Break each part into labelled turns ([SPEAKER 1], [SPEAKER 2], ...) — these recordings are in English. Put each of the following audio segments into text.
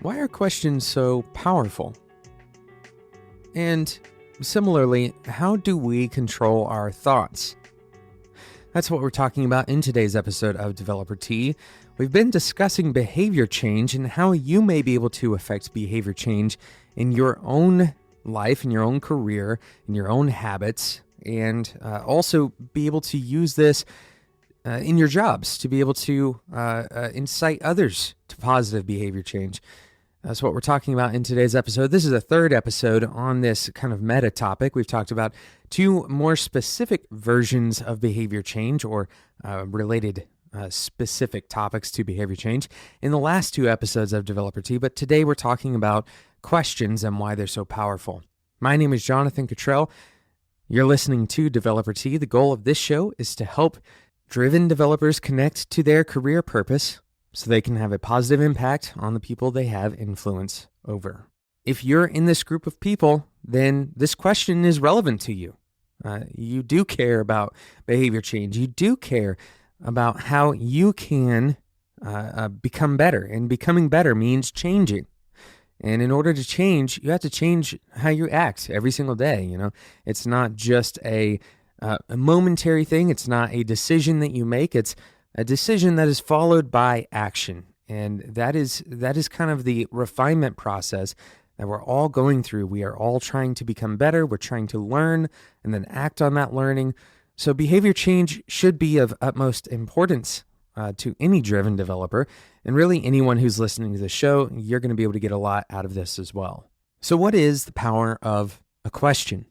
[SPEAKER 1] Why are questions so powerful? And similarly, how do we control our thoughts? That's what we're talking about in today's episode of Developer Tea. We've been discussing behavior change and how you may be able to affect behavior change in your own life, in your own career, in your own habits, and also be able to use this in your jobs to be able to incite others to positive behavior change. That's what we're talking about in today's episode. This is the third episode on this kind of meta topic. We've talked about two more specific versions of behavior change or related specific topics to behavior change in the last two episodes of Developer Tea, but today we're talking about questions and why they're so powerful. My name is Jonathan Cottrell. You're listening to Developer Tea. The goal of this show is to help driven developers connect to their career purpose so they can have a positive impact on the people they have influence over. If you're in this group of people, then this question is relevant to you. You do care about behavior change. You do care about how you can become better. And becoming better means changing. And in order to change, you have to change how you act every single day. You know, it's not just a momentary thing. It's not a decision that you make. It's a decision that is followed by action. And that is kind of the refinement process that we're all going through. We are all trying to become better. We're trying to learn and then act on that learning. So behavior change should be of utmost importance to any driven developer. And really anyone who's listening to the show, you're going to be able to get a lot out of this as well. So what is the power of a question?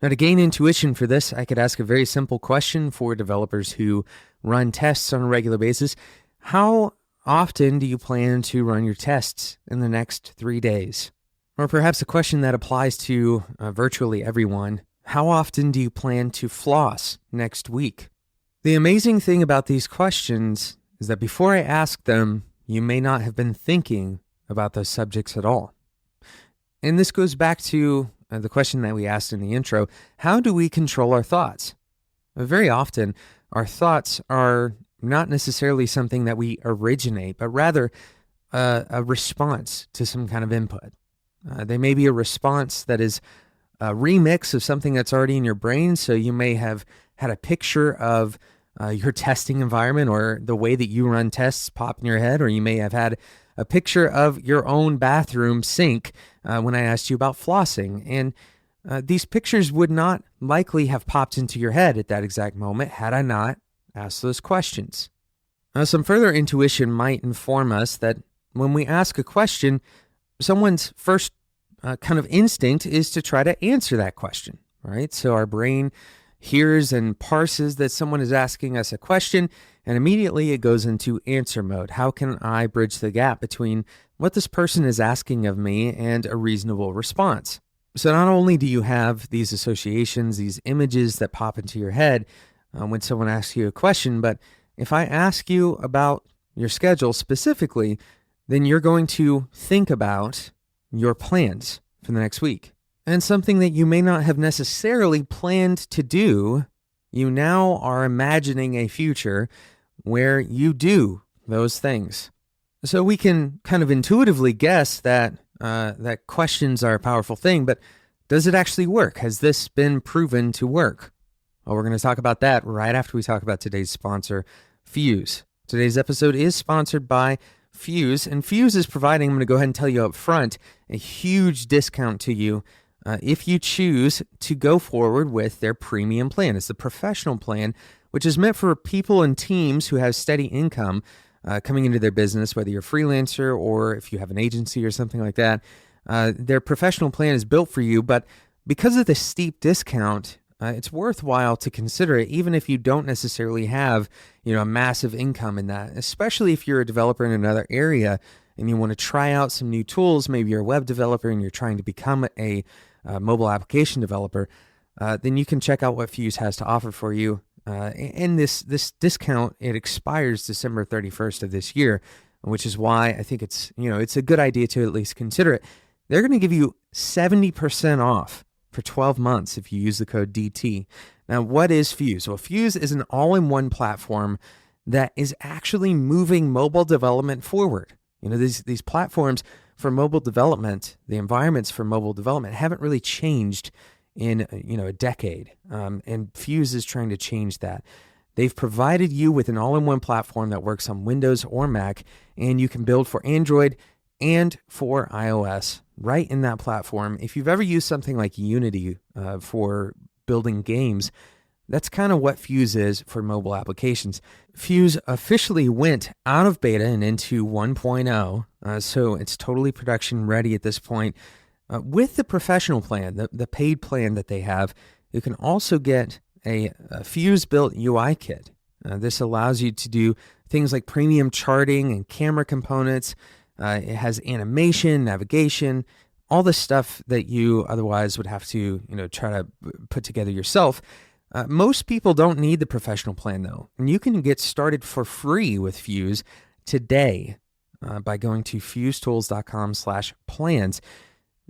[SPEAKER 1] Now, to gain intuition for this, I could ask a very simple question for developers who run tests on a regular basis. How often do you plan to run your tests in the next 3 days? Or perhaps a question that applies to virtually everyone. How often do you plan to floss next week? The amazing thing about these questions is that before I ask them, you may not have been thinking about those subjects at all. And this goes back to the question that we asked in the intro: how do we control our thoughts? Very often, our thoughts are not necessarily something that we originate, but rather a response to some kind of input. They may be a response that is a remix of something that's already in your brain. So you may have had a picture of your testing environment or the way that you run tests pop in your head, or you may have had a picture of your own bathroom sink when I asked you about flossing. And these pictures would not likely have popped into your head at that exact moment had I not asked those questions. Some further intuition might inform us that when we ask a question, someone's first kind of instinct is to try to answer that question, right? So our brain hears and parses that someone is asking us a question, and immediately it goes into answer mode. How can I bridge the gap between what this person is asking of me and a reasonable response? So not only do you have these associations, these images that pop into your head when someone asks you a question, but if I ask you about your schedule specifically, then you're going to think about your plans for the next week. And something that you may not have necessarily planned to do, you now are imagining a future where you do those things. So we can kind of intuitively guess that that questions are a powerful thing, but does it actually work? Has this been proven to work? Well, we're going to talk about that right after we talk about today's sponsor, Fuse. Today's episode is sponsored by Fuse, and Fuse is providing, I'm going to go ahead and tell you up front, a huge discount to you if you choose to go forward with their premium plan. It's the professional plan, which is meant for people and teams who have steady income coming into their business, whether you're a freelancer or if you have an agency or something like that. Their professional plan is built for you, but because of the steep discount, it's worthwhile to consider it, even if you don't necessarily have, a massive income in that, especially if you're a developer in another area and you want to try out some new tools. Maybe you're a web developer and you're trying to become a mobile application developer, then you can check out what Fuse has to offer for you. And this discount, it expires December 31st of this year, which is why I think it's a good idea to at least consider it. They're going to give you 70% off for 12 months if you use the code DT. Now, what is Fuse? Well, Fuse is an all-in-one platform that is actually moving mobile development forward. These platforms for mobile development, the environments for mobile development haven't really changed in a decade, and Fuse is trying to change that. They've provided you with an all-in-one platform that works on Windows or Mac, and you can build for Android and for iOS right in that platform. If you've ever used something like Unity for building games, that's kind of what Fuse is for mobile applications. Fuse officially went out of beta and into 1.0, so it's totally production ready at this point. With the professional plan, the paid plan that they have, you can also get a Fuse-built UI kit. This allows you to do things like premium charting and camera components. It has animation, navigation, all the stuff that you otherwise would have to try to put together yourself. Most people don't need the professional plan, though, and you can get started for free with Fuse today by going to fusetools.com/plans.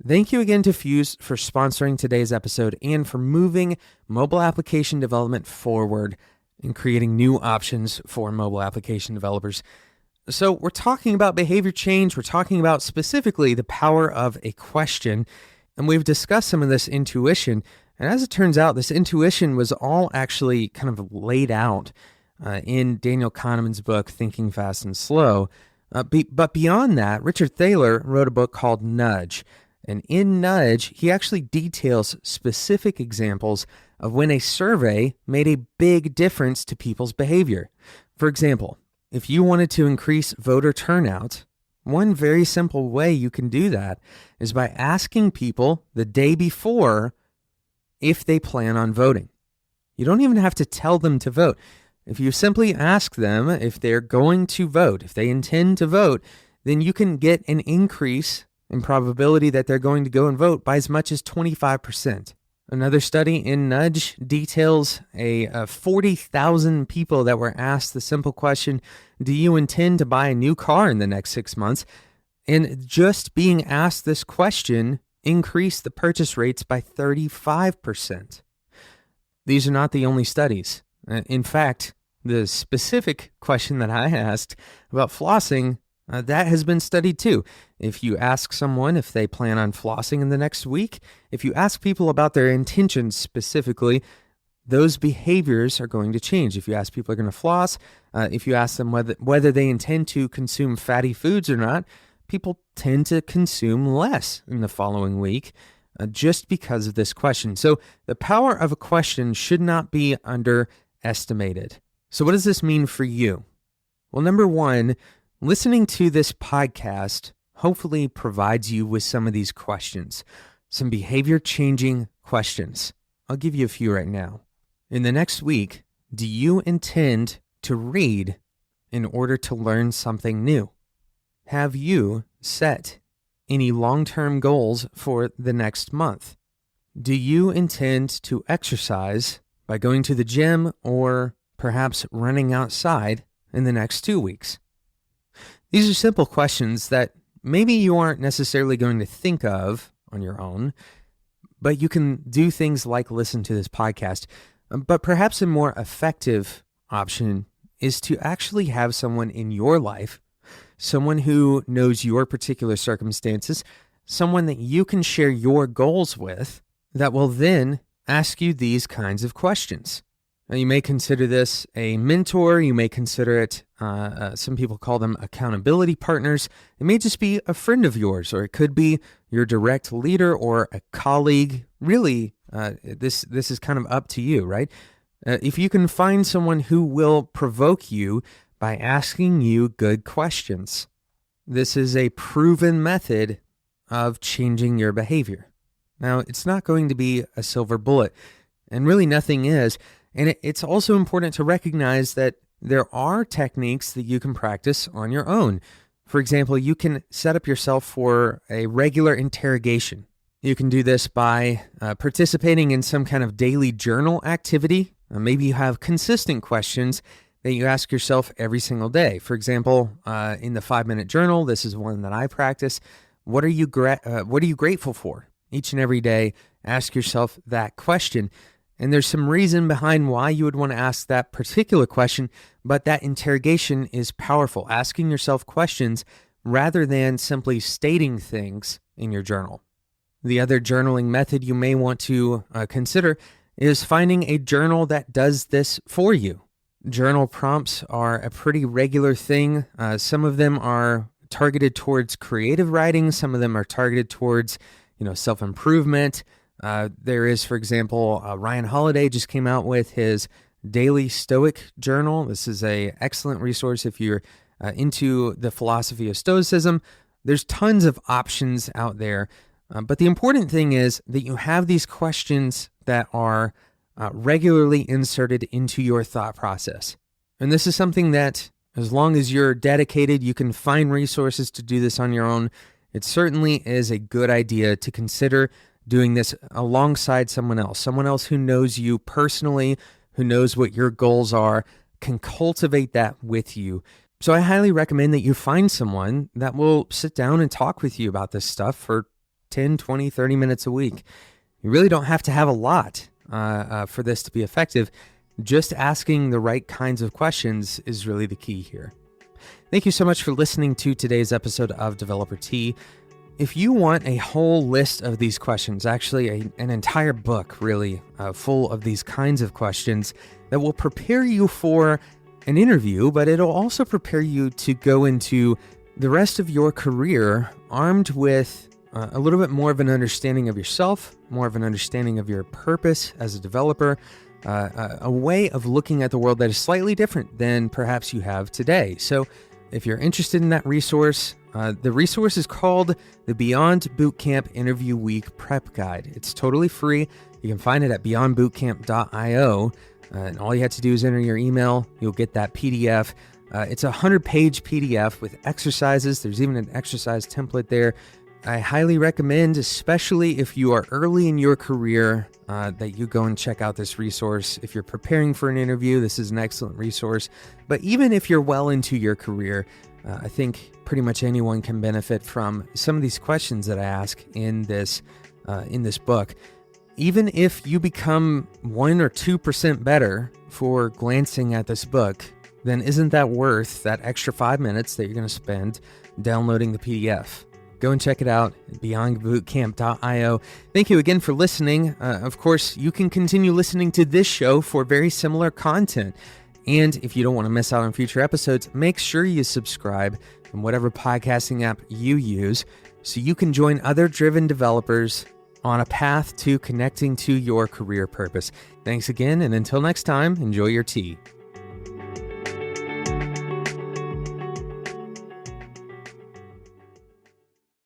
[SPEAKER 1] Thank you again to Fuse for sponsoring today's episode and for moving mobile application development forward and creating new options for mobile application developers. So we're talking about behavior change. We're talking about specifically the power of a question, and we've discussed some of this intuition. And as it turns out, this intuition was all actually kind of laid out in Daniel Kahneman's book, Thinking Fast and Slow. But beyond that, Richard Thaler wrote a book called Nudge. And in Nudge, he actually details specific examples of when a survey made a big difference to people's behavior. For example, if you wanted to increase voter turnout, one very simple way you can do that is by asking people the day before if they plan on voting. You don't even have to tell them to vote. If you simply ask them if they're going to vote, if they intend to vote, then you can get an increase in probability that they're going to go and vote by as much as 25%. Another study in Nudge details 40,000 people that were asked the simple question, do you intend to buy a new car in the next 6 months? And just being asked this question increased the purchase rates by 35%. These are not the only studies. In fact, the specific question that I asked about flossing, that has been studied too. If you ask someone if they plan on flossing in the next week, if you ask people about their intentions specifically, those behaviors are going to change. If you ask people are going to floss, if you ask them whether they intend to consume fatty foods or not, people tend to consume less in the following week just because of this question. So the power of a question should not be underestimated. So what does this mean for you? Well, number one, listening to this podcast hopefully provides you with some of these questions, some behavior-changing questions. I'll give you a few right now. In the next week, do you intend to read in order to learn something new? Have you set any long-term goals for the next month? Do you intend to exercise by going to the gym or perhaps running outside in the next 2 weeks? These are simple questions that maybe you aren't necessarily going to think of on your own, but you can do things like listen to this podcast. But perhaps a more effective option is to actually have someone in your life, someone who knows your particular circumstances, someone that you can share your goals with that will then ask you these kinds of questions. Now, you may consider this a mentor. You may consider it, some people call them accountability partners. It may just be a friend of yours, or it could be your direct leader or a colleague. Really, this is kind of up to you, right? If you can find someone who will provoke you by asking you good questions. This is a proven method of changing your behavior. Now, it's not going to be a silver bullet, and really nothing is. And it's also important to recognize that there are techniques that you can practice on your own. For example, you can set up yourself for a regular interrogation. You can do this by participating in some kind of daily journal activity. Maybe you have consistent questions that you ask yourself every single day. For example, in the 5-minute journal, this is one that I practice. What are you grateful for? Each and every day, ask yourself that question. And there's some reason behind why you would want to ask that particular question, but that interrogation is powerful. Asking yourself questions rather than simply stating things in your journal. The other journaling method you may want to consider is finding a journal that does this for you. Journal prompts are a pretty regular thing. Some of them are targeted towards creative writing. Some of them are targeted towards, self-improvement. There is, for example, Ryan Holiday just came out with his Daily Stoic Journal. This is an excellent resource if you're into the philosophy of Stoicism. There's tons of options out there. But the important thing is that you have these questions that are regularly inserted into your thought process. And this is something that, as long as you're dedicated, you can find resources to do this on your own. It certainly is a good idea to consider doing this alongside someone else who knows you personally, who knows what your goals are, can cultivate that with you. So I highly recommend that you find someone that will sit down and talk with you about this stuff for 10, 20, 30 minutes a week. You really don't have to have a lot for this to be effective. Just asking the right kinds of questions is really the key here. Thank you so much for listening to today's episode of Developer Tea. If you want a whole list of these questions, actually an entire book really full of these kinds of questions that will prepare you for an interview, but it'll also prepare you to go into the rest of your career armed with a little bit more of an understanding of yourself, more of an understanding of your purpose as a developer, a way of looking at the world that is slightly different than perhaps you have today. So if you're interested in that resource, the resource is called the Beyond Bootcamp Interview Week Prep Guide. It's totally free. You can find it at beyondbootcamp.io. And all you have to do is enter your email. You'll get that PDF. It's a 100-page PDF with exercises. There's even an exercise template there. I highly recommend, especially if you are early in your career, that you go and check out this resource. If you're preparing for an interview, this is an excellent resource. But even if you're well into your career, I think pretty much anyone can benefit from some of these questions that I ask in this book. Even if you become 1 or 2% better for glancing at this book, then isn't that worth that extra 5 minutes that you're going to spend downloading the PDF? Go and check it out at beyondbootcamp.io. Thank you again for listening. Of course, you can continue listening to this show for very similar content. And if you don't want to miss out on future episodes, make sure you subscribe in whatever podcasting app you use so you can join other driven developers on a path to connecting to your career purpose. Thanks again, and until next time, enjoy your tea.